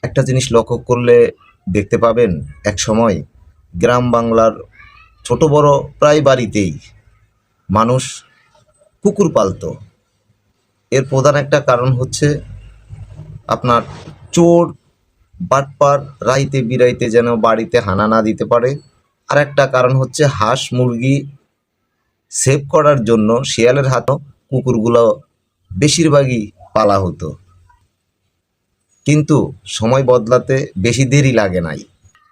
একটা জিনিস লক্ষ্য করলে দেখতে পাবেন, এক সময় গ্রাম বাংলার ছোট বড় প্রায় বাড়িতেই মানুষ কুকুর পালতো। এর প্রধান একটা কারণ হচ্ছে আপনার চোর বাটপার রাইতে বিরাইতে যেন বাড়িতে হানা না দিতে পারে। আর একটা কারণ হচ্ছে হাঁস মুরগি সেভ করার জন্য শিয়ালের হাতও কুকুরগুলো বেশিরভাগই পালা হতো। কিন্তু সময় বদলাতে বেশি দেরি লাগে নাই।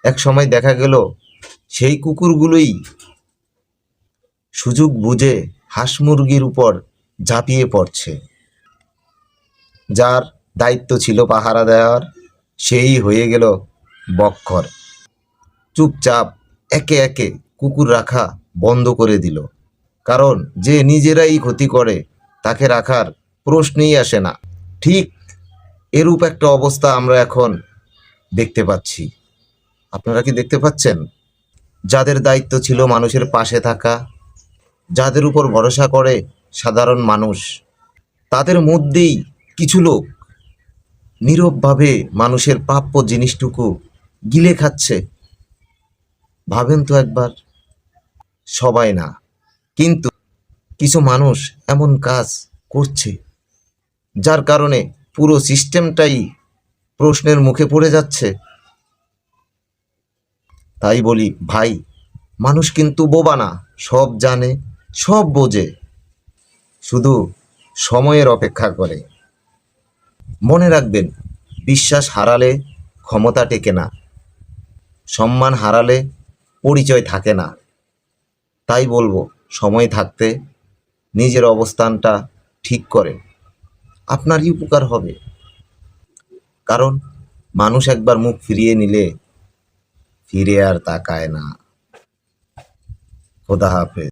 এক সময় দেখা গেল সেই কুকুরগুলোই সুযোগ বুঝে হাঁস মুরগির উপর ঝাঁপিয়ে পড়ছে। যার দায়িত্ব ছিল পাহারা দেওয়ার, সেই হয়ে গেল বক্খর। চুপচাপ একে একে কুকুর রাখা বন্ধ করে দিল। কারণ যে নিজেরাই ক্ষতি করে তাকে রাখার প্রশ্নই আসে না। ঠিক এরূপ একটা অবস্থা আমরা এখন দেখতে পাচ্ছি। আপনারা কি দেখতে পাচ্ছেন? যাদের দায়িত্ব ছিল মানুষের পাশে থাকা, যাদের উপর ভরসা করে সাধারণ মানুষ, তাদের মধ্যেই কিছু লোক নীরবভাবে মানুষের প্রাপ্য জিনিসটুকু গিলে খাচ্ছে। ভাবেন তো একবার। সবাই না, কিন্তু কিছু মানুষ এমন কাজ করছে যার কারণে পুরো সিস্টেমটাই প্রশ্নের মুখে পড়ে যাচ্ছে। তাই বলি ভাই, মানুষ কিন্তু বোবা না, সব জানে, সব বোঝে, শুধু সময়ের অপেক্ষা করে। মনে রাখবেন, বিশ্বাস হারালে ক্ষমতা টেকে না, সম্মান হারালে পরিচয় থাকে না। তাই বলবো, সময় থাকতে নিজের অবস্থানটা ঠিক করেন, আপনারই উপকার হবে। কারণ মানুষ একবার মুখ ফিরিয়ে নিলে ফিরে আর তাকায় না। খোদা হাফেজ।